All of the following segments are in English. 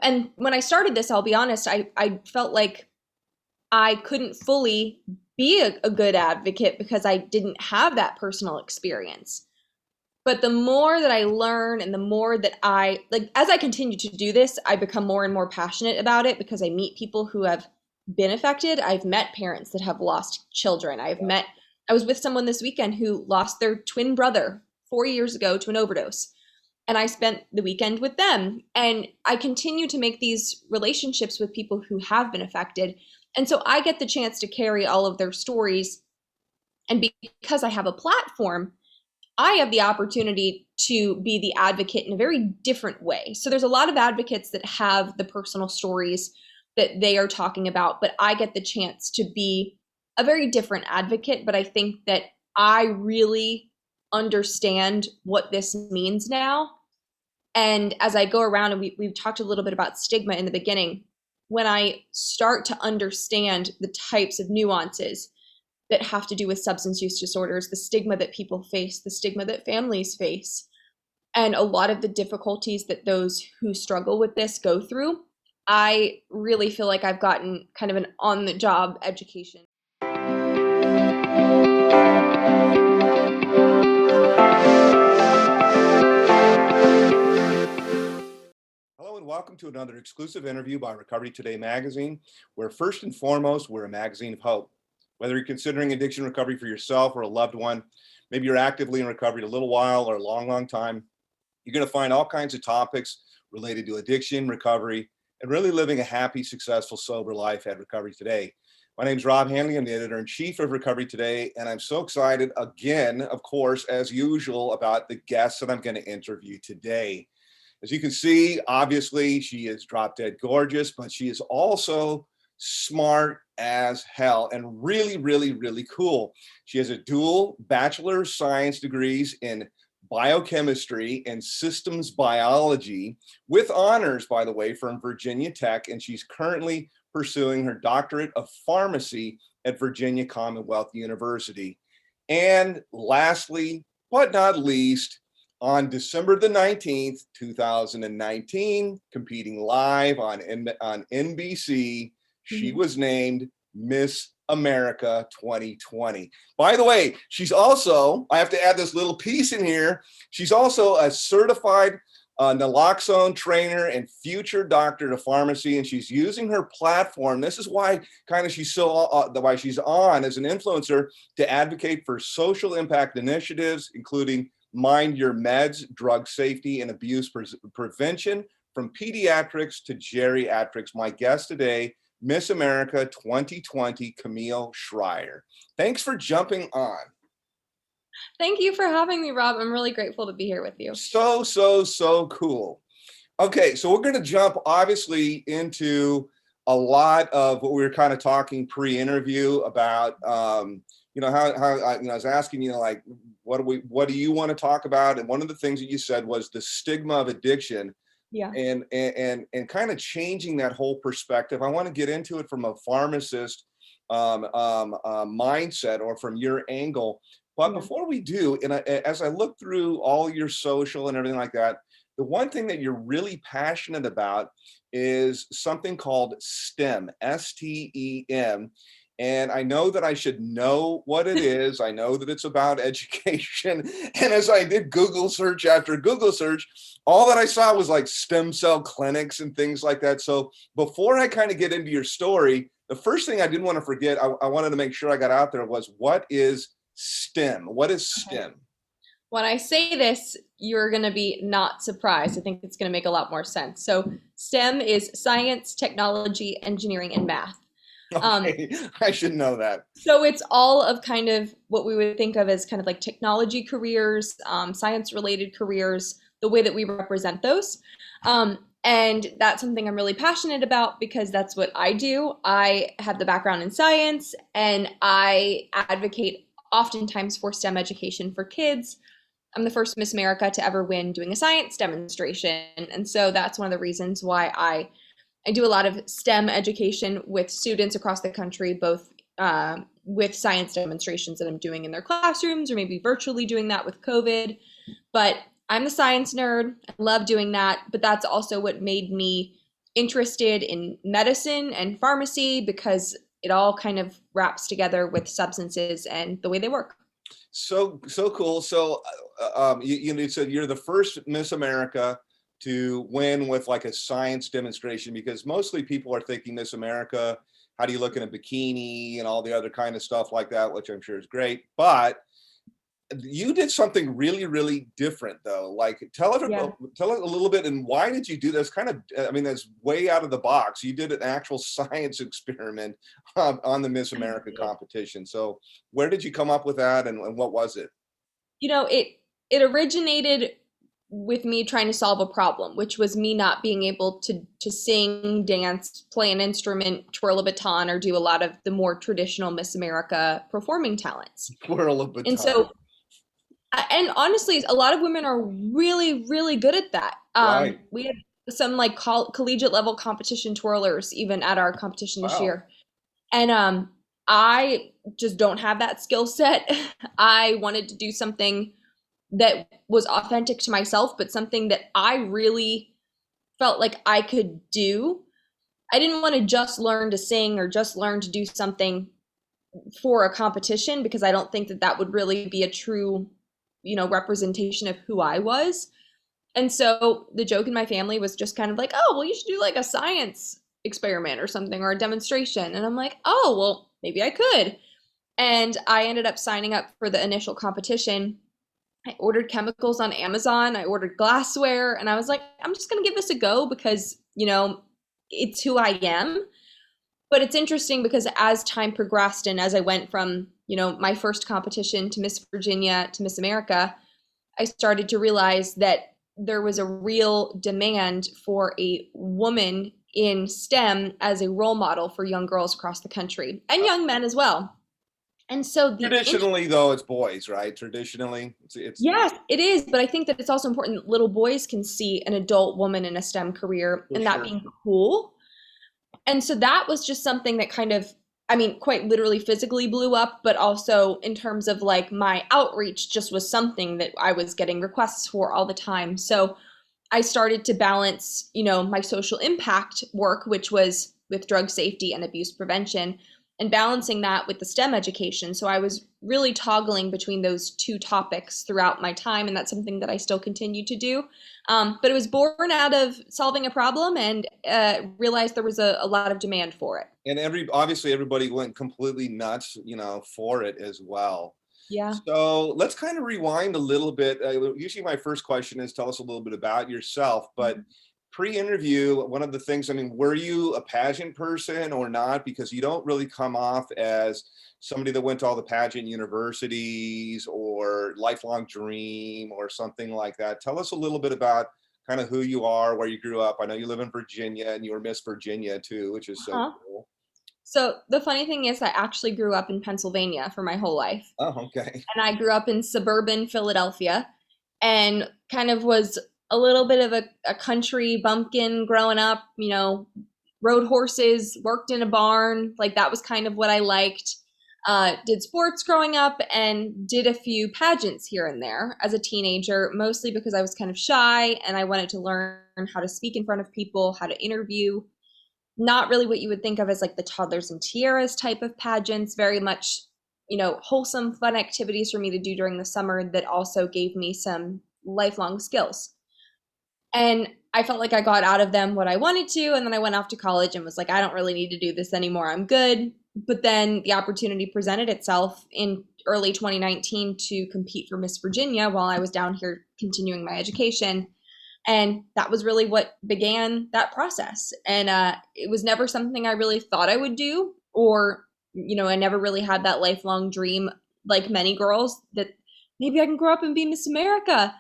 And when I started this, I'll be honest, I felt like I couldn't fully be a good advocate because I didn't have that personal experience. But the more that I learn and the more that as I continue to do this, I become more and more passionate about it because I meet people who have been affected. I've met parents that have lost children. I was with someone this weekend who lost their twin brother 4 years ago to an overdose. And I spent the weekend with them. And I continue to make these relationships with people who have been affected. And so I get the chance to carry all of their stories. And because I have a platform, I have the opportunity to be the advocate in a very different way. So there's a lot of advocates that have the personal stories that they are talking about, but I get the chance to be a very different advocate. But I think that I really understand what this means now. And as I go around, and we've talked a little bit about stigma in the beginning, when I start to understand the types of nuances that have to do with substance use disorders, the stigma that people face, the stigma that families face, and a lot of the difficulties that those who struggle with this go through, I really feel like I've gotten kind of an on-the-job education. Hello and welcome to another exclusive interview by Recovery Today magazine, where first and foremost, we're a magazine of hope. Whether you're considering addiction recovery for yourself or a loved one, maybe you're actively in recovery a little while or a long time, you're going to find all kinds of topics related to addiction, recovery, and really living a happy, successful, sober life at Recovery Today. My name is Rob Hanley. I'm the editor-in-chief of Recovery Today, and I'm so excited again, of course, as usual, about the guests that I'm going to interview today. As you can see, obviously, she is drop dead gorgeous, but she is also smart as hell and really cool. She has a dual Bachelor of Science degrees in biochemistry and systems biology with honors, by the way, from Virginia Tech, and she's currently pursuing her doctorate of pharmacy at Virginia Commonwealth University. And lastly, but not least, on December the 19th, 2019, competing live on NBC, she was named Miss America 2020. By the way, she's also, I have to add this little piece in here, she's also a certified naloxone trainer and future doctor of pharmacy, and she's using her platform. This is why kind of she's so why she's on as an influencer to advocate for social impact initiatives, including Mind Your Meds, drug safety and abuse prevention, from pediatrics to geriatrics. My guest today, Miss America 2020, Camille Schrier. Thanks for jumping on. Thank you for having me, Rob. I'm really grateful to be here with you. So cool. Okay, so we're going to jump obviously into a lot of what we were kind of talking pre-interview about. How I was asking you, like, what do you want to talk about? And one of the things that you said was the stigma of addiction. Yeah. And kind of changing that whole perspective. I want to get into it from a pharmacist mindset, or from your angle. But before we do, and as I look through all your social and everything like that, the one thing that you're really passionate about is something called STEM, STEM. And I know that I should know what it is. I know that it's about education. And as I did Google search after Google search, all that I saw was like stem cell clinics and things like that. So before I kind of get into your story, the first thing I didn't want to forget, I wanted to make sure I got out there, was what is STEM? What is STEM? When I say this, you're going to be not surprised. I think it's going to make a lot more sense. So STEM is science, technology, engineering, and math. Okay, I should know that. So it's all of kind of what we would think of as kind of like technology careers, science-related careers, the way that we represent those. And that's something I'm really passionate about because that's what I do. I have the background in science, and I advocate oftentimes for STEM education for kids. I'm the first Miss America to ever win doing a science demonstration. And so that's one of the reasons why I do a lot of STEM education with students across the country, both with science demonstrations that I'm doing in their classrooms, or maybe virtually doing that with COVID. But I'm the science nerd. I love doing that. But that's also what made me interested in medicine and pharmacy because it all kind of wraps together with substances and the way they work. So cool. So you said you're the first Miss America to win with like a science demonstration, because mostly people are thinking Miss America, how do you look in a bikini and all the other kind of stuff like that, which I'm sure is great. But you did something really, really different though. Like Yeah. tell us a little bit, and why did you do this? Kind of, I mean, that's way out of the box. You did an actual science experiment on the Miss America competition. So where did you come up with that, and what was it? It originated with me trying to solve a problem, which was me not being able to sing, dance, play an instrument, twirl a baton, or do a lot of the more traditional Miss America performing talents. Twirl a And baton. so, and honestly, a lot of women are really, really good at that. Right. We had some like collegiate level competition twirlers even at our competition this Wow. year. And I just don't have that skill set. I wanted to do something that was authentic to myself, but something that I really felt like I could do. I didn't want to just learn to sing or just learn to do something for a competition, because I don't think that that would really be a true, representation of who I was. And so the joke in my family was just kind of like, oh, well, you should do like a science experiment or something, or a demonstration. And I'm like, oh, well, maybe I could. And I ended up signing up for the initial competition. I ordered chemicals on Amazon. I ordered glassware, and I was like, I'm just going to give this a go because, it's who I am. But it's interesting because as time progressed and as I went from, my first competition to Miss Virginia to Miss America, I started to realize that there was a real demand for a woman in STEM as a role model for young girls across the country and young men as well. And so Traditionally, though, it's boys, right? Traditionally, it's yes, it is, but I think that it's also important that little boys can see an adult woman in a STEM career for and that sure. being cool. And so that was just something that kind of, I mean, quite literally physically blew up, but also in terms of like my outreach just was something that I was getting requests for all the time. So I started to balance, my social impact work, which was with drug safety and abuse prevention, and balancing that with the STEM education. So I was really toggling between those two topics throughout my time, and that's something that I still continue to do. But it was born out of solving a problem and realized there was a lot of demand for it. And obviously everybody went completely nuts, for it as well. Yeah. So let's kind of rewind a little bit. Usually my first question is tell us a little bit about yourself, but pre-interview, one of the things, I mean, were you a pageant person or not? Because you don't really come off as somebody that went to all the pageant universities or lifelong dream or something like that. Tell us a little bit about kind of who you are, where you grew up. I know you live in Virginia and you were Miss Virginia too, which is so Huh. cool. So the funny thing is, I actually grew up in Pennsylvania for my whole life. Oh, okay. And I grew up in suburban Philadelphia and kind of was a little bit of a country bumpkin growing up, rode horses, worked in a barn. Like that was kind of what I liked. Did sports growing up and did a few pageants here and there as a teenager, mostly because I was kind of shy and I wanted to learn how to speak in front of people, how to interview. Not really what you would think of as like the toddlers and tiaras type of pageants, very much, wholesome, fun activities for me to do during the summer that also gave me some lifelong skills. And I felt like I got out of them what I wanted to. And then I went off to college and was like, I don't really need to do this anymore. I'm good. But then the opportunity presented itself in early 2019 to compete for Miss Virginia while I was down here continuing my education. And that was really what began that process. And it was never something I really thought I would do, or, I never really had that lifelong dream, like many girls, that maybe I can grow up and be Miss America.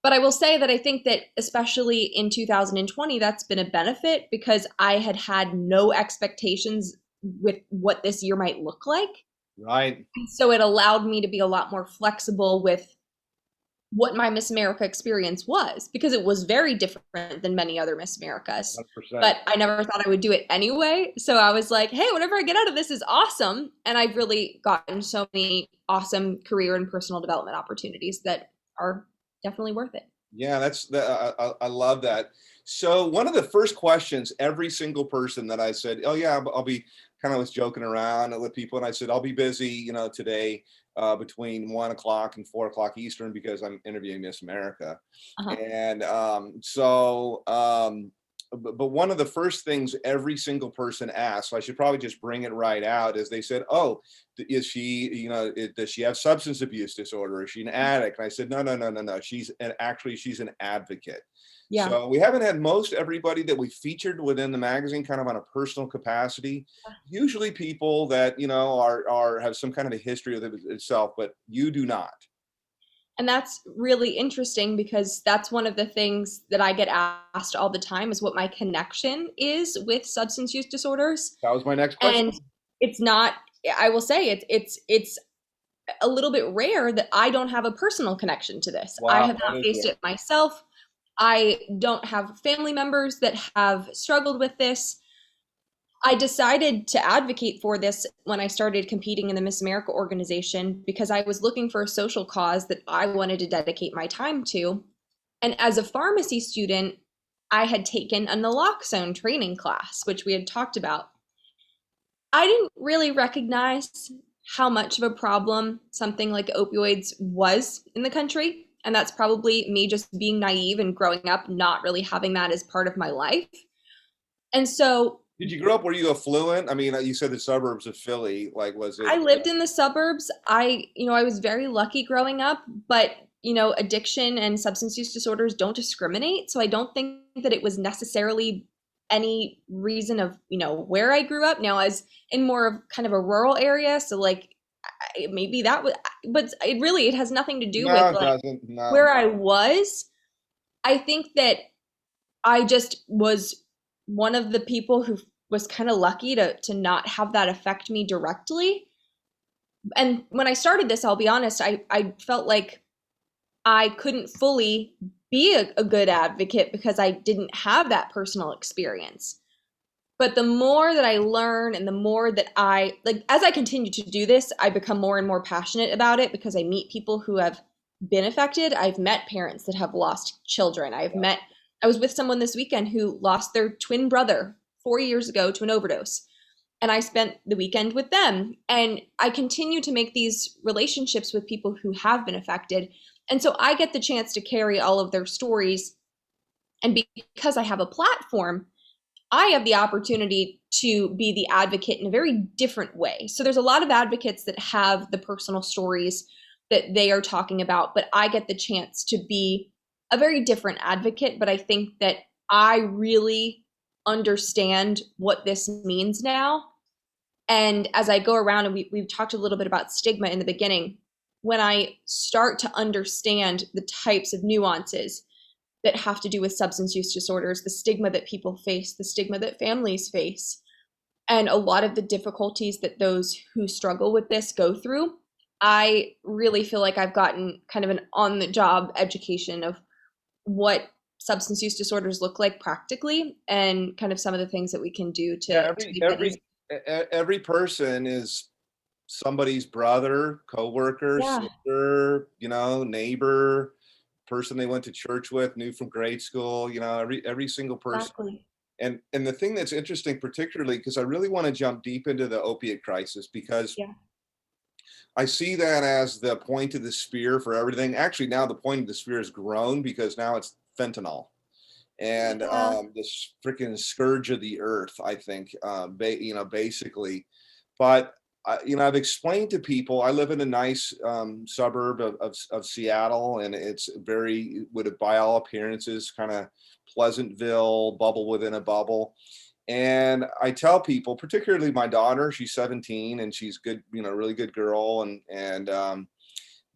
But I will say that I think that especially in 2020, that's been a benefit because I had had no expectations with what this year might look like. Right. So it allowed me to be a lot more flexible with what my Miss America experience was, because it was very different than many other Miss Americas. 100%. But I never thought I would do it anyway. So I was like, hey, whatever I get out of this is awesome. And I've really gotten so many awesome career and personal development opportunities that are definitely worth it. Yeah, I love that. So one of the first questions, every single person that I said, "Oh yeah, I'll be," kind of was joking around with people, and I said, "I'll be busy, today between 1 o'clock and 4 o'clock Eastern because I'm interviewing Miss America." Uh-huh. And but one of the first things every single person asked, so I should probably just bring it right out, is they said, "Oh, is she, does she have substance abuse disorder? Is she an addict?" And I said, "No, no, no, no, no. She's an advocate." Yeah. So we haven't had most everybody that we featured within the magazine kind of on a personal capacity. Usually people that, are have some kind of a history of it itself, but you do not. And that's really interesting because that's one of the things that I get asked all the time is what my connection is with substance use disorders. That was my next And question. it's not, I will say it's a little bit rare that I don't have a personal connection to this. I Wow, have that not is faced rare. it myself. I don't have family members that have struggled with this. I decided to advocate for this when I started competing in the Miss America organization because I was looking for a social cause that I wanted to dedicate my time to. And as a pharmacy student, I had taken a naloxone training class, which we had talked about. I didn't really recognize how much of a problem something like opioids was in the country. And that's probably me just being naive and growing up not really having that as part of my life. And so Did you grow up, were you affluent? I mean, you said the suburbs of Philly, like was it? I lived in the suburbs. I was very lucky growing up, but addiction and substance use disorders don't discriminate. So I don't think that it was necessarily any reason of, where I grew up. Now, as in more of kind of a rural area, so like maybe that was, but it has nothing to do No, with it like doesn't. No. where I was. I think that I just was one of the people who was kind of lucky to not have that affect me directly. And when I started this, I'll be honest, I felt like I couldn't fully be a good advocate because I didn't have that personal experience. But the more that I learn and the more that as I continue to do this, I become more and more passionate about it because I meet people who have been affected. I've met parents that have lost children. I was with someone this weekend who lost their twin brother 4 years ago to an overdose, and I spent the weekend with them. And I continue to make these relationships with people who have been affected. And so I get the chance to carry all of their stories. And because I have a platform, I have the opportunity to be the advocate in a very different way. So there's a lot of advocates that have the personal stories that they are talking about, but I get the chance to be a very different advocate. But I think that I really understand what this means now. And as I go around, and we've talked a little bit about stigma in the beginning, when I start to understand the types of nuances that have to do with substance use disorders, the stigma that people face, the stigma that families face, and a lot of the difficulties that those who struggle with this go through, I really feel like I've gotten kind of an on the job education of what substance use disorders look like practically and kind of some of the things that we can do Yeah, to every make that easy. every every person is somebody's brother, coworker, Yeah, sister, neighbor, person they went to church with, knew from grade school, every single person. exactly. And the thing that's interesting, particularly because I really want to jump deep into the opiate crisis, because Yeah. I see that as the point of the spear for everything. Actually, now the point of the spear has grown because now it's fentanyl and Yeah. this freaking scourge of the earth. I think, basically. But I've explained to people. I live in a nice suburb of Seattle, and it's very, would by all appearances, kind of Pleasantville, bubble within a bubble. And I tell people, particularly my daughter, she's 17 and she's good, really good girl, and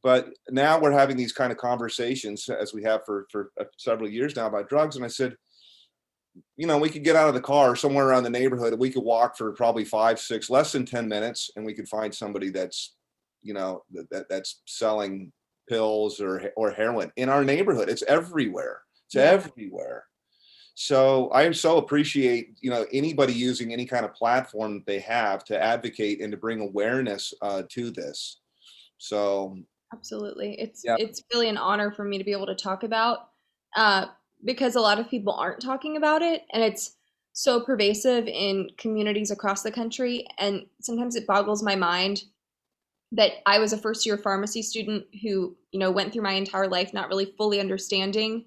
but now we're having these kind of conversations as we have for several years now about drugs. And I said, we could get out of the car somewhere around the neighborhood and we could walk for probably 5, 6, less than 10 minutes, and we could find somebody that's, that's selling pills or heroin in our neighborhood. It's everywhere. It's Yeah. everywhere. So I so appreciate, anybody using any kind of platform that they have to advocate and to bring awareness to this. So Absolutely. It's yeah, it's really an honor for me to be able to talk about. Uh, because a lot of people aren't talking about it, and it's so pervasive in communities across the country. And sometimes it boggles my mind that I was a first year pharmacy student who, went through my entire life not really fully understanding.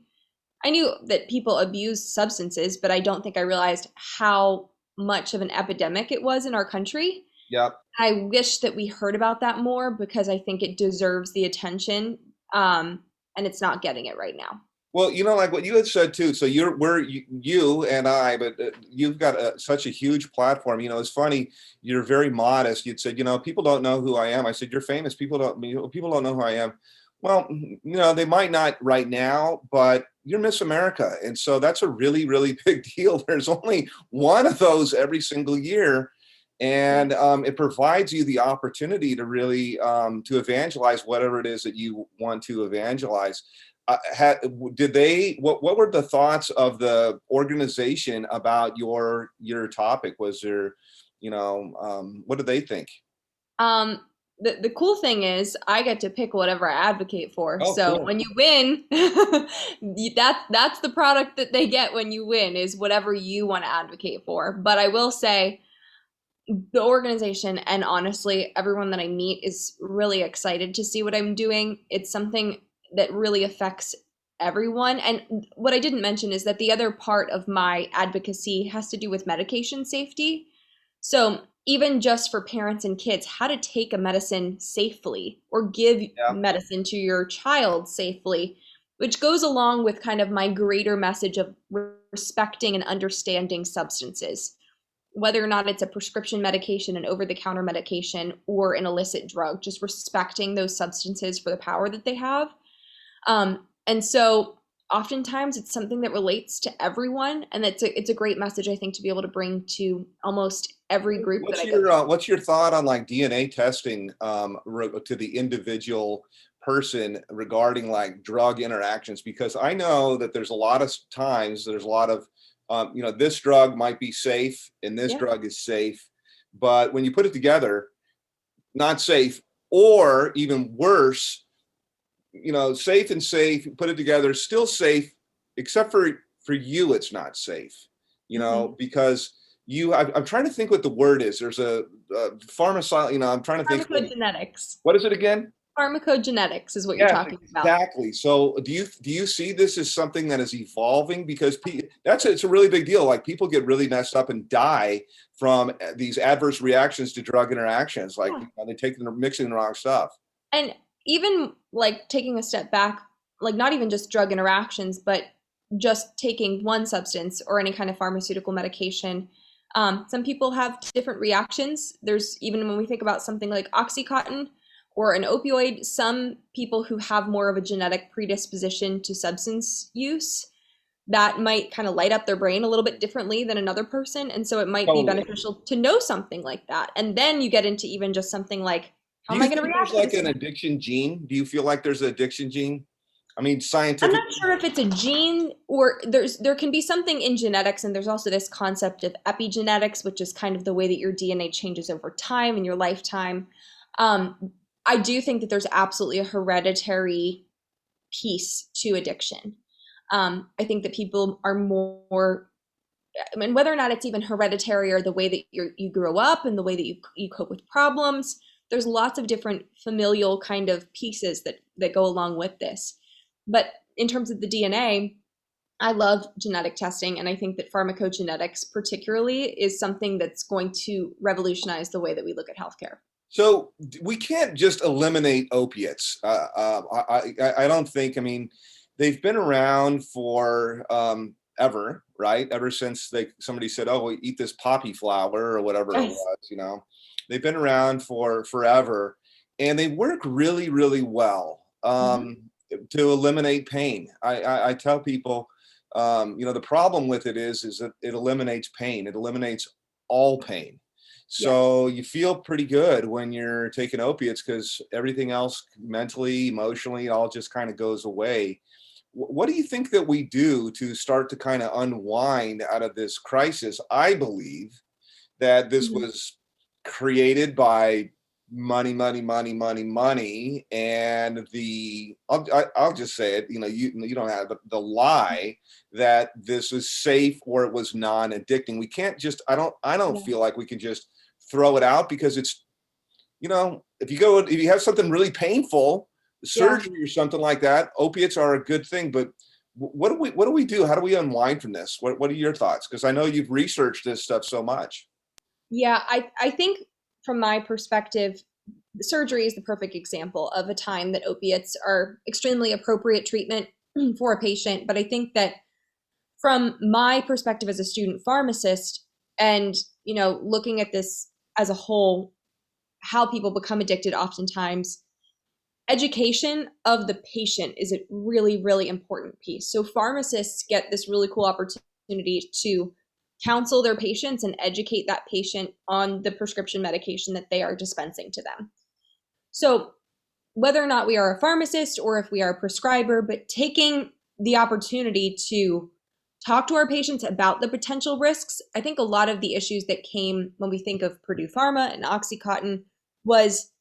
I knew that people abused substances, but I don't think I realized how much of an epidemic it was in our country. Yep. I wish that we heard about that more because I think it deserves the attention, and it's not getting it right now. Well, like what you had said too. So you and I, but you've got such a huge platform. It's funny. You're very modest. You'd said, people don't know who I am. I said, you're famous. People don't know who I am. Well, they might not right now, but you're Miss America, and so that's a really, really big deal. There's only one of those every single year, and it provides you the opportunity to really to evangelize whatever it is that you want to evangelize. What were the thoughts of the organization about your topic? Was there, what did they think? Um, the cool thing is I get to pick whatever I advocate for. Oh, So cool. when you win, that's the product that they get when you win is whatever you want to advocate for. But I will say the organization and honestly everyone that I meet is really excited to see what I'm doing. It's something that really affects everyone. And what I didn't mention is that the other part of my advocacy has to do with medication safety. So even just for parents and kids, how to take a medicine safely or give Yeah. medicine to your child safely, which goes along with kind of my greater message of respecting and understanding substances, whether or not it's a prescription medication, an over the counter medication, or an illicit drug, just respecting those substances for the power that they have. And so oftentimes it's something that relates to everyone. And it's a great message, I think, to be able to bring to almost every group that I go to. What's your thought on like DNA testing to the individual person regarding like drug interactions? Because I know that there's a lot of times there's a lot of this drug might be safe and this Yeah. drug is safe, but when you put it together, not safe, or even worse, safe and safe, put it together, still safe, except for you, it's not safe, Mm-hmm. because I'm trying to think what the word is. There's a pharmaceutical, I'm trying to think, Pharmacogenetics. what is it again? Pharmacogenetics is what you're Yes, talking about. exactly. So do you see this as something that is evolving? Because it's a really big deal. Like people get really messed up and die from these adverse reactions to drug interactions. Like Yeah. they take them mixing the wrong stuff. And even like taking a step back, like not even just drug interactions, but just taking one substance or any kind of pharmaceutical medication. Some people have different reactions. There's even when we think about something like Oxycontin or an opioid, some people who have more of a genetic predisposition to substance use that might kind of light up their brain a little bit differently than another person. And so it might be Totally. beneficial to know something like that. And then you get into even just something like, how Do am you I going to think there's react to like this? an addiction gene? Do you feel like there's an addiction gene? I mean, I'm not scientifically. sure if it's a gene or there can be something in genetics, and there's also this concept of epigenetics, which is kind of the way that your DNA changes over time in your lifetime. I do think that there's absolutely a hereditary piece to addiction. I think that people are more, I mean, whether or not it's even hereditary or the way that you grow up and the way that you cope with problems, there's lots of different familial kind of pieces that go along with this. But in terms of the DNA, I love genetic testing, and I think that pharmacogenetics, particularly, is something that's going to revolutionize the way that we look at healthcare. So we can't just eliminate opiates. I don't think. I mean, they've been around for ever, right? Ever since somebody said, "Oh, we eat this poppy flower" or whatever it Yes. was. They've been around for forever, and they work really, really well Mm-hmm. to eliminate pain. I tell people, the problem with it is that it eliminates pain. It eliminates all pain. Yes. So you feel pretty good when you're taking opiates because everything else mentally, emotionally, all just kind of goes away. What do you think that we do to start to kind of unwind out of this crisis? I believe that this Mm-hmm. was created by money, money, money, money, money, and I'll just say it. You don't have the lie that this is safe or it was non-addicting. We can't just. I don't Yeah. feel like we can just throw it out because it's, if you have something really painful, Yeah. surgery or something like that, opiates are a good thing. But what do we do? How do we unwind from this? What are your thoughts? Because I know you've researched this stuff so much. Yeah, I think from my perspective, surgery is the perfect example of a time that opiates are extremely appropriate treatment for a patient. But I think that from my perspective as a student pharmacist and, looking at this as a whole, how people become addicted oftentimes, education of the patient is a really, really important piece. So pharmacists get this really cool opportunity to counsel their patients and educate that patient on the prescription medication that they are dispensing to them. So whether or not we are a pharmacist or if we are a prescriber, but taking the opportunity to talk to our patients about the potential risks. I think a lot of the issues that came when we think of Purdue Pharma and OxyContin was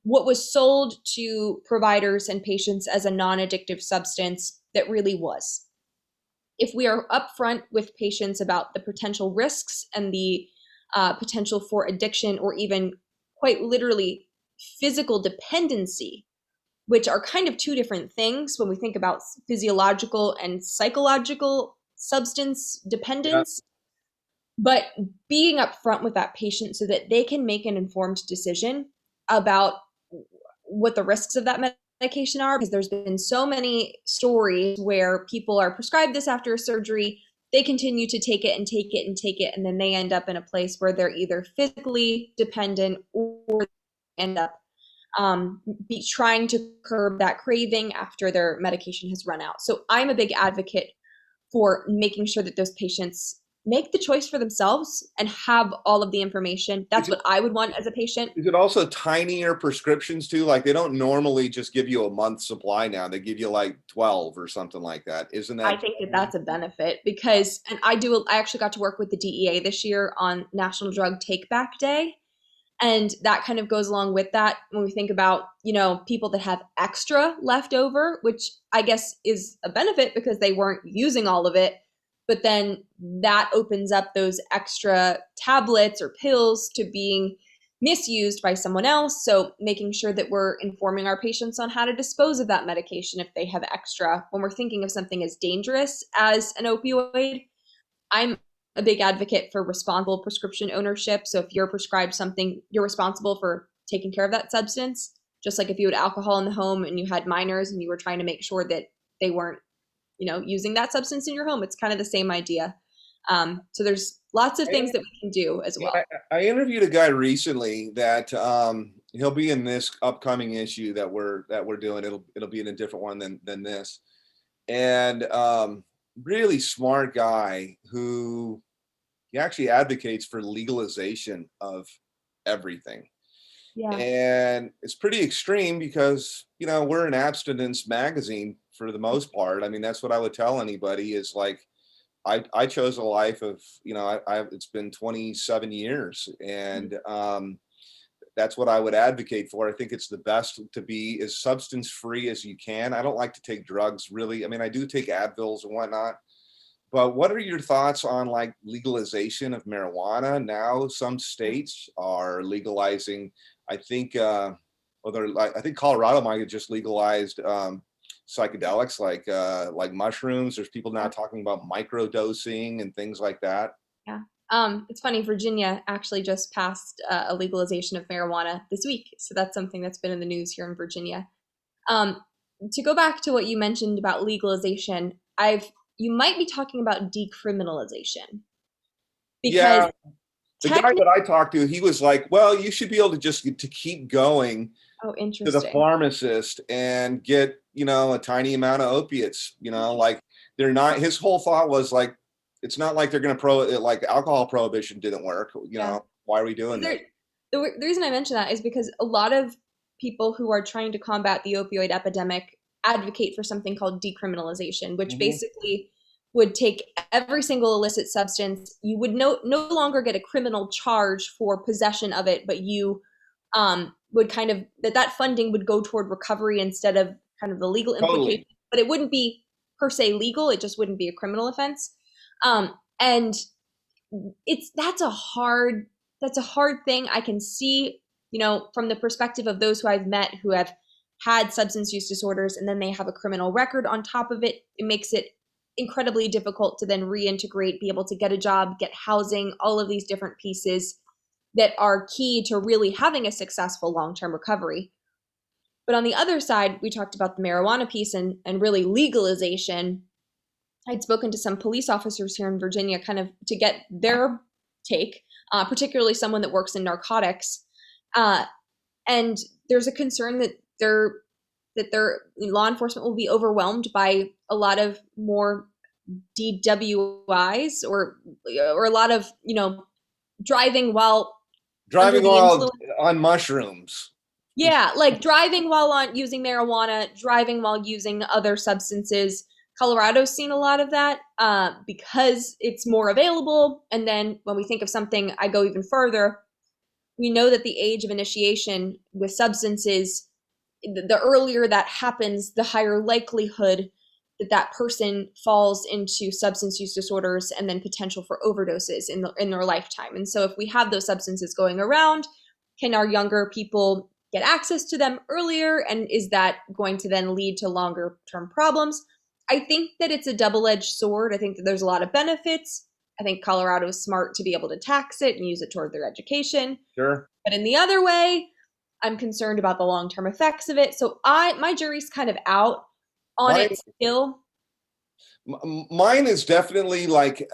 what was sold to providers and patients as a non-addictive substance that really was. If we are upfront with patients about the potential risks and the potential for addiction or even quite literally physical dependency, which are kind of two different things when we think about physiological and psychological substance Yeah. dependence, but being upfront with that patient so that they can make an informed decision about what the risks of that medication are, because there's been so many stories where people are prescribed this after a surgery, they continue to take it and take it and take it, and then they end up in a place where they're either physically dependent or end up be trying to curb that craving after their medication has run out. So I'm a big advocate for making sure that those patients make the choice for themselves and have all of the information. That's Is it what I would want as a patient. is it also tinier prescriptions too? Like they don't normally just give you a month's supply now. They give you like 12 or something like that. Isn't I that? think that that's a benefit because, and I actually got to work with the DEA this year on National Drug Take Back Day. And that kind of goes along with that when we think about, people that have extra left over, which I guess is a benefit because they weren't using all of it. But then that opens up those extra tablets or pills to being misused by someone else. So making sure that we're informing our patients on how to dispose of that medication if they have extra. When we're thinking of something as dangerous as an opioid, I'm a big advocate for responsible prescription ownership. So if you're prescribed something, you're responsible for taking care of that substance. Just like if you had alcohol in the home and you had minors and you were trying to make sure that they weren't, using that substance in your home, it's kind of the same idea. So there's lots of things that we can do as Yeah, well. I interviewed a guy recently that he'll be in this upcoming issue that we're doing. It'll be in a different one than this. And really smart guy who he actually advocates for legalization of everything. Yeah. And it's pretty extreme because, we're an abstinence magazine for the most part. I mean, that's what I would tell anybody is like, I chose a life of, it's been 27 years and that's what I would advocate for. I think it's the best to be as substance free as you can. I don't like to take drugs really. I mean, I do take Advils and whatnot, but what are your thoughts on like legalization of marijuana? Now some states are legalizing, I think, I think Colorado might have just legalized psychedelics like mushrooms. There's people now talking about microdosing and things like that. Yeah. It's funny, Virginia actually just passed a legalization of marijuana this week. So that's something that's been in the news here in Virginia. Um, to go back to what you mentioned about legalization, you might be talking about decriminalization because Yeah, the guy technically, that I talked to, he was like, "Well, you should be able to just to keep going oh, to the interesting. pharmacist and get, a tiny amount of opiates, like they're not." His whole thought was like, it's not like they're going to like alcohol prohibition didn't work, Yeah. why are we doing There, this? the reason I mention that is because a lot of people who are trying to combat the opioid epidemic advocate for something called decriminalization, which Mhm. basically would take every single illicit substance. You would no longer get a criminal charge for possession of it, but you would kind of that funding would go toward recovery instead of kind of the legal implications, Totally. but it wouldn't be per se legal. It just wouldn't be a criminal offense. And that's a hard thing. I can see, from the perspective of those who I've met who have had substance use disorders and then they have a criminal record on top of it. It makes it incredibly difficult to then reintegrate, be able to get a job, get housing, all of these different pieces that are key to really having a successful long-term recovery. But on the other side, we talked about the marijuana piece and really legalization. I'd spoken to some police officers here in Virginia kind of to get their take, particularly someone that works in narcotics. And there's a concern that their law enforcement will be overwhelmed by a lot of more DWIs or a lot of, driving while under Driving the while influence. on mushrooms. Yeah, like driving while on using marijuana, driving while using other substances. Colorado's seen a lot of that because it's more available. And then when we think of something, I go even further. We know that the age of initiation with substances, the earlier that happens, the higher likelihood that that person falls into substance use disorders and then potential for overdoses in their lifetime. And so if we have those substances going around, can our younger people get access to them earlier? And is that going to then lead to longer term problems? I think that it's a double-edged sword. I think that there's a lot of benefits. I think Colorado is smart to be able to tax it and use it toward their education. Sure. But in the other way, I'm concerned about the long-term effects of it. So my jury's kind of out on Mine, it still. mine is definitely like,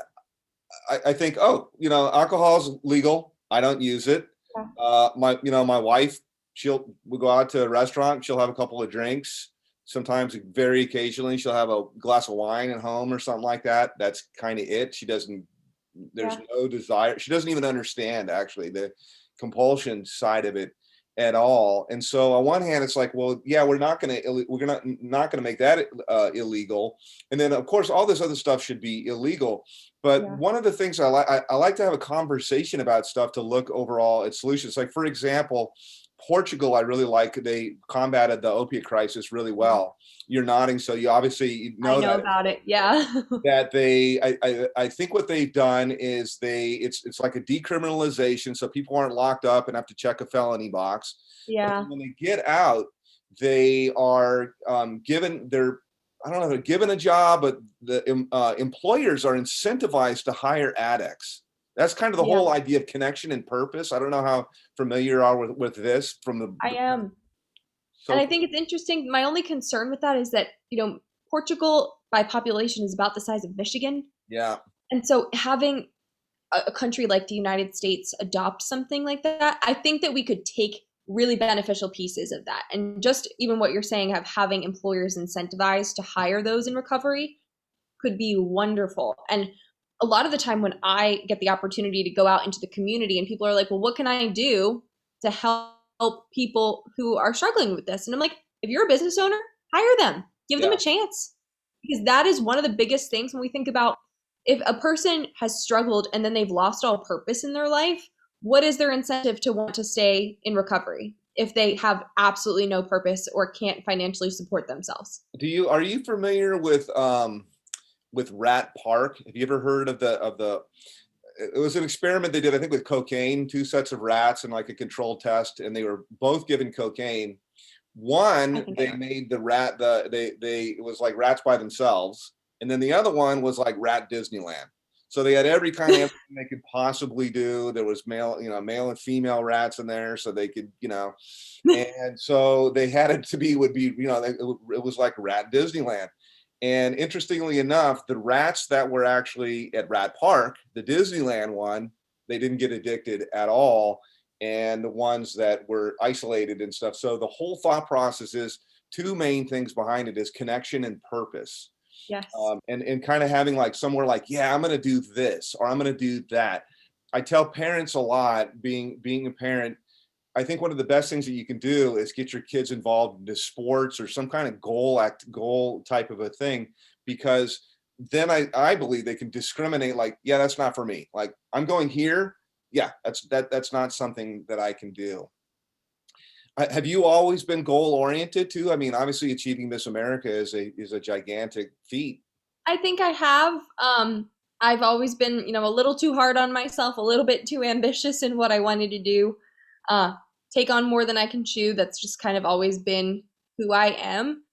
I think, oh, alcohol's legal. I don't use it. Yeah. My wife, we'll go out to a restaurant. She'll have a couple of drinks. Sometimes, very occasionally, she'll have a glass of wine at home or something like that. That's kind of it. There's no desire. She doesn't even understand actually the compulsion side of it at all. And so on one hand, it's like, well, yeah, we're not going to make that illegal. And then of course, all this other stuff should be illegal. But one of the things I like to have a conversation about stuff to look overall at solutions. Like, for example, Portugal, I really like. They combated the opiate crisis really well. You're nodding, so you obviously know I know about it. Yeah. that I think what they've done is it's like a decriminalization, so people aren't locked up and have to check a felony box. Yeah. But when they get out, they are given their, I don't know, they're given a job, but the employers are incentivized to hire addicts. That's kind of the whole idea of connection and purpose. I don't know how familiar you are with this from the. I am. So, And I think it's interesting. My only concern with that is that, Portugal by population is about the size of Michigan. yeah. And so having a country like the United States adopt something like that, I think that we could take really beneficial pieces of that. And just even what you're saying of having employers incentivized to hire those in recovery could be wonderful. And a lot of the time when I get the opportunity to go out into the community and people are like, well, what can I do to help people who are struggling with this? And I'm like, if you're a business owner, hire them, give them a chance. Because that is one of the biggest things when we think about if a person has struggled and then they've lost all purpose in their life, what is their incentive to want to stay in recovery if they have absolutely no purpose or can't financially support themselves? Are you familiar with Rat Park? Have you ever heard of the it was an experiment they did, I think, with cocaine, 2 sets of rats and like a controlled test, and they were both given cocaine. One, they made the rat, it was like rats by themselves. And then the other one was like Rat Disneyland. So they had every kind of everything they could possibly do. There was male and female rats in there, so they could, and so they had it to be, it was like Rat Disneyland. And interestingly enough, the rats that were actually at Rat Park, the Disneyland one, they didn't get addicted at all. And the ones that were isolated and stuff. So the whole thought process is 2 main things behind it is connection and purpose. Yes. And kind of having like somewhere like, yeah, I'm going to do this or I'm going to do that. I tell parents a lot, being a parent, I think one of the best things that you can do is get your kids involved in sports or some kind of goal type of a thing, because then I believe they can discriminate like, yeah, that's not for me. Like, I'm going here. Yeah, that's not something that I can do. Have you always been goal oriented too? I mean, obviously achieving Miss America is a gigantic feat. I think I have. I've always been, a little too hard on myself, a little bit too ambitious in what I wanted to do. Take on more than I can chew. That's just kind of always been who I am.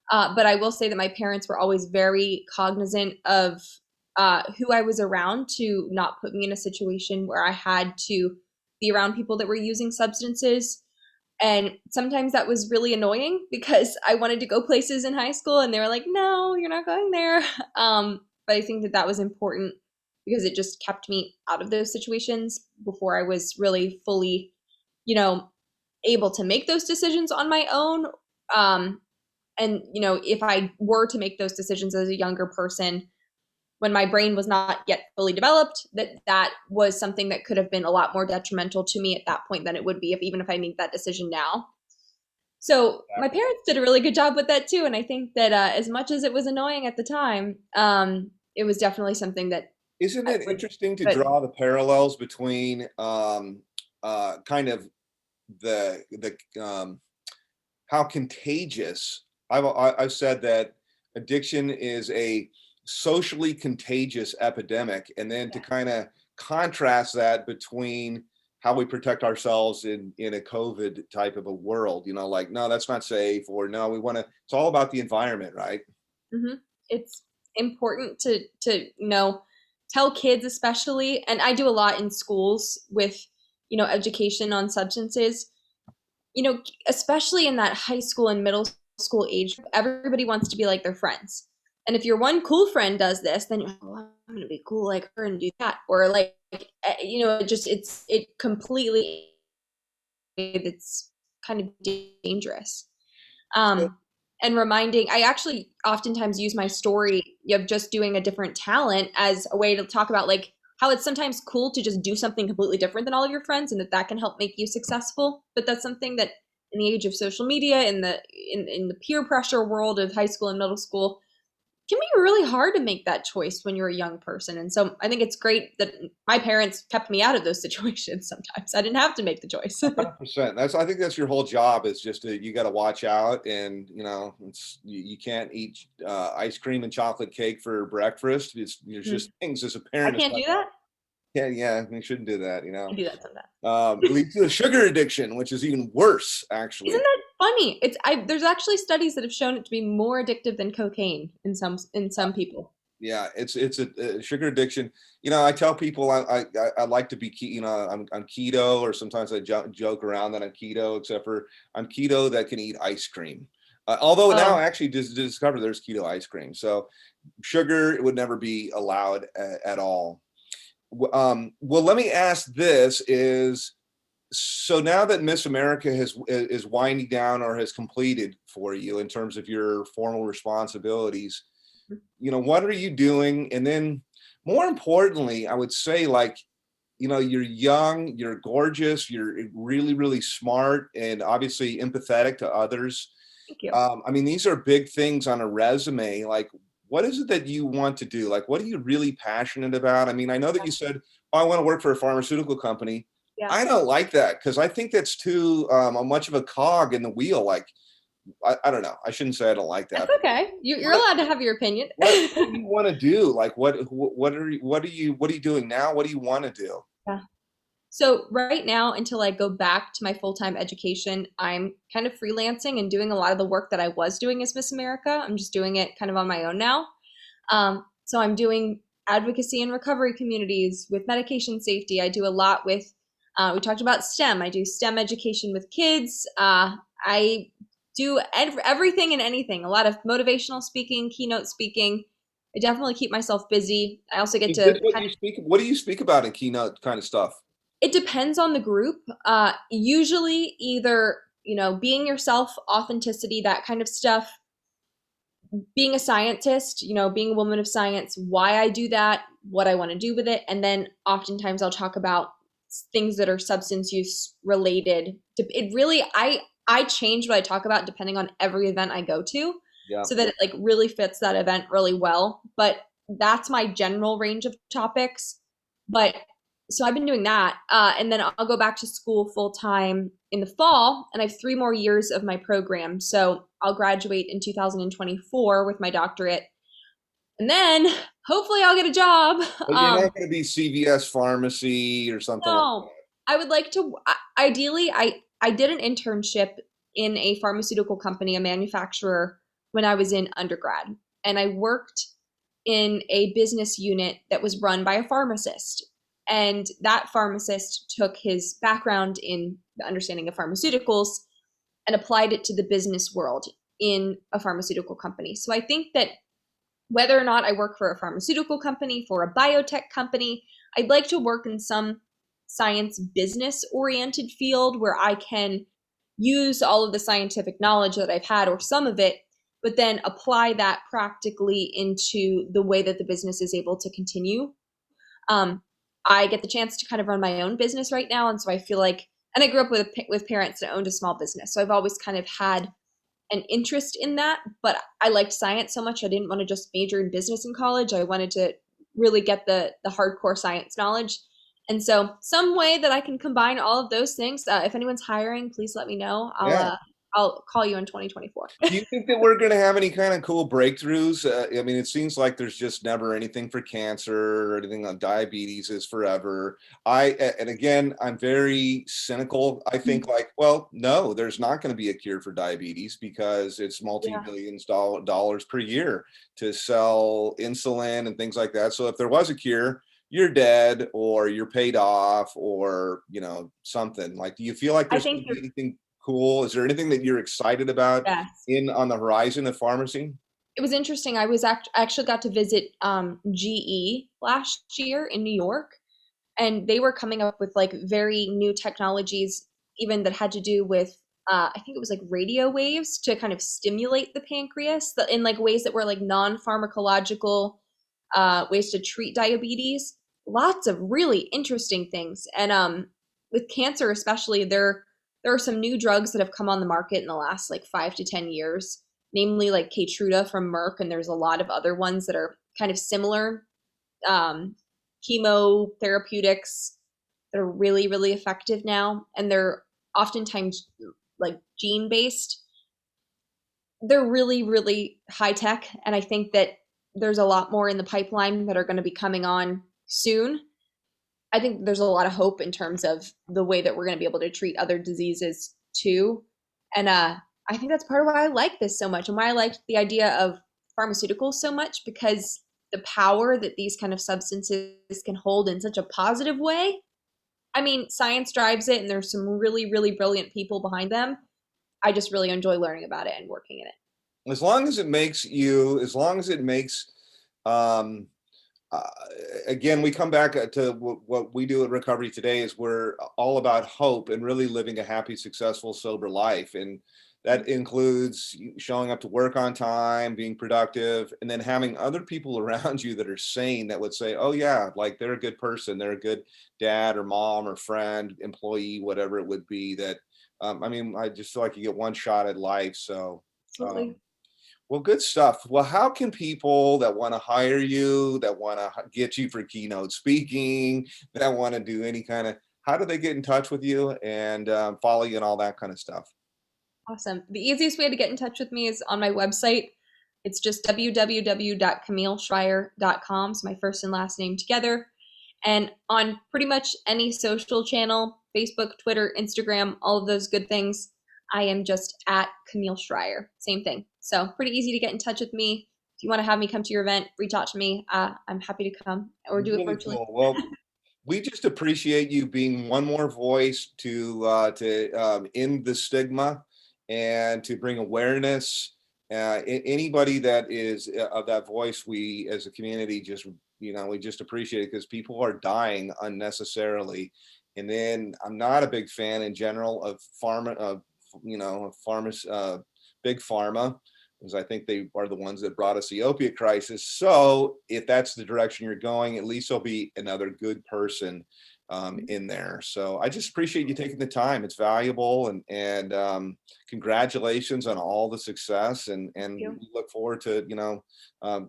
But I will say that my parents were always very cognizant of who I was around to not put me in a situation where I had to be around people that were using substances. And sometimes that was really annoying because I wanted to go places in high school and they were like, no, you're not going there. But I think that that was important because it just kept me out of those situations before I was really fully, able to make those decisions on my own. And, if I were to make those decisions as a younger person, when my brain was not yet fully developed, that was something that could have been a lot more detrimental to me at that point than it would be even if I make that decision now. So my parents did a really good job with that too, and I think that as much as it was annoying at the time, it was definitely something that. Isn't it interesting to draw the parallels between kind of the how contagious? I've said that addiction is a socially contagious epidemic, and then to kind of contrast that between how we protect ourselves in a COVID type of a world, like, no, that's not safe, or no, we want to, it's all about the environment, right? Mm-hmm. It's important to tell kids, especially, and I do a lot in schools with education on substances, especially in that high school and middle school age group. Everybody wants to be like their friends. And if your one cool friend does this, then you're like, oh, I'm going to be cool like her and do that. Or like, it completely, it's kind of dangerous. And I actually oftentimes use my story of just doing a different talent as a way to talk about like how it's sometimes cool to just do something completely different than all of your friends, and that can help make you successful. But that's something that in the age of social media, in the peer pressure world of high school and middle school, can be really hard to make that choice when you're a young person. And so I think it's great that my parents kept me out of those situations. Sometimes I didn't have to make the choice. 100%. I think that's your whole job, is just you got to watch out, and you can't eat ice cream and chocolate cake for breakfast. There's just things as a parent. I can't do that. Yeah, you shouldn't do that. I do that sometimes. It leads to a sugar addiction, which is even worse, actually. Isn't that funny? There's actually studies that have shown it to be more addictive than cocaine in some people. Yeah, it's a sugar addiction. I tell people I like to be I'm keto, or sometimes I joke around that I'm keto, except for I'm keto that can eat ice cream. Although now I actually just discovered there's keto ice cream. So sugar would never be allowed at all. Well, let me ask this: so now that Miss America is winding down or has completed for you in terms of your formal responsibilities, what are you doing? And then more importantly, I would say, like, you're young, you're gorgeous, you're really, really smart, and obviously empathetic to others. Thank you. I mean, these are big things on a resume. Like, what is it that you want to do? Like, what are you really passionate about? I mean, I know that you said, oh, I want to work for a pharmaceutical company. Yeah. I don't like that, because I think that's too much of a cog in the wheel. Like, I don't know. I shouldn't say I don't like that. That's okay. You're allowed to have your opinion. What do you want to do? Like, what are you doing now? What do you want to do? Yeah. So right now, until I go back to my full-time education, I'm kind of freelancing and doing a lot of the work that I was doing as Miss America. I'm just doing it kind of on my own now. So I'm doing advocacy in recovery communities with medication safety. I do a lot with, we talked about STEM. I do STEM education with kids. I do everything and anything, a lot of motivational speaking, keynote speaking. I definitely keep myself busy. I also get to. What do you speak about in keynote kind of stuff? It depends on the group. Usually either, being yourself, authenticity, that kind of stuff, being a scientist, being a woman of science, why I do that, what I want to do with it. And then oftentimes I'll talk about things that are substance use related. It really, I change what I talk about depending on every event I go to, so that it like really fits that event really well. But that's my general range of topics. But So I've been doing that. And then I'll go back to school full time in the fall, and I have 3 more years of my program. So I'll graduate in 2024 with my doctorate. And then hopefully I'll get a job. But you're not going to be CVS Pharmacy or something like No, I would like to, ideally, I did an internship in a pharmaceutical company, a manufacturer, when I was in undergrad. And I worked in a business unit that was run by a pharmacist. And that pharmacist took his background in the understanding of pharmaceuticals and applied it to the business world in a pharmaceutical company. So I think that whether or not I work for a pharmaceutical company, for a biotech company, I'd like to work in some science business oriented field where I can use all of the scientific knowledge that I've had, or some of it, but then apply that practically into the way that the business is able to continue. Um, I get the chance to kind of run my own business right now, and so I feel like, and I grew up with parents that owned a small business, so I've always kind of had an interest in that. But I liked science so much, I didn't want to just major in business in college. I wanted to really get the hardcore science knowledge. And so some way that I can combine all of those things. If anyone's hiring, please let me know. that. I'll call you in 2024. Do you think that we're going to have any kind of cool breakthroughs? I mean, it seems like there's just never anything for cancer or anything on diabetes is forever. And again, I'm very cynical. I think like, well, no, there's not going to be a cure for diabetes because it's Yeah, multi-billions dollars per year to sell insulin and things like that. So if there was a cure, you're dead or you're paid off or, something like, do you feel like I there's think going to you're, be anything cool? Is there anything that you're excited about yes. in on the horizon of pharmacy? It was interesting. I was actually got to visit GE last year in New York, and they were coming up with like very new technologies, even that had to do with I think it was like radio waves to kind of stimulate the pancreas, in like ways that were like non-pharmacological ways to treat diabetes. Lots of really interesting things. And with cancer especially, there are some new drugs that have come on the market in the last like 5 to 10 years, namely like Keytruda from Merck, and there's a lot of other ones that are kind of similar, um, chemotherapeutics that are really, really effective now, and they're oftentimes like gene based. They're really, really high tech, and I think that there's a lot more in the pipeline that are going to be coming on soon. I think there's a lot of hope in terms of the way that we're going to be able to treat other diseases too. And I think that's part of why I like this so much, and why I like the idea of pharmaceuticals so much, because the power that these kind of substances can hold in such a positive way. I mean, science drives it, and there's some really, really brilliant people behind them. I just really enjoy learning about it and working in it. As long as it makes you, as long as it makes, um, uh, again, we come back to what we do at Recovery Today is we're all about hope and really living a happy, successful, sober life. And that includes showing up to work on time, being productive, and then having other people around you that are sane that would say, oh, yeah, like they're a good person. They're a good dad or mom or friend, employee, whatever it would be that, I mean, I just feel like you get one shot at life. So, um, Absolutely. well, good stuff. Well, how can people that want to hire you, that want to get you for keynote speaking, that want to do any kind of, how do they get in touch with you and follow you and all that kind of stuff? Awesome. The easiest way to get in touch with me is on my website. It's just www.camilleschrier.com. So my first and last name together. And on pretty much any social channel, Facebook, Twitter, Instagram, all of those good things, I am just at Camille Schrier. Same thing. So pretty easy to get in touch with me. If you want to have me come to your event, reach out to me. I'm happy to come or do it Really virtually. cool. Well, we just appreciate you being one more voice to end the stigma and to bring awareness. Anybody that is of that voice, we as a community just we just appreciate it because people are dying unnecessarily. And then I'm not a big fan in general of pharma, big pharma, because I think they are the ones that brought us the opiate crisis. So if that's the direction you're going, at least there'll be another good person in there. So I just appreciate you taking the time. It's valuable, and congratulations on all the success. And Thank you. we look forward to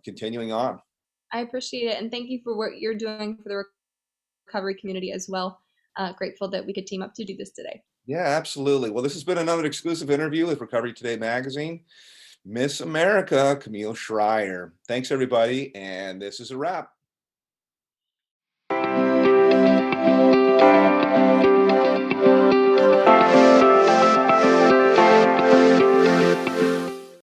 continuing on. I appreciate it. And thank you for what you're doing for the recovery community as well. Grateful that we could team up to do this today. Yeah, absolutely. Well, this has been another exclusive interview with Recovery Today magazine. Miss America, Camille Schrier. Thanks, everybody. And this is a wrap.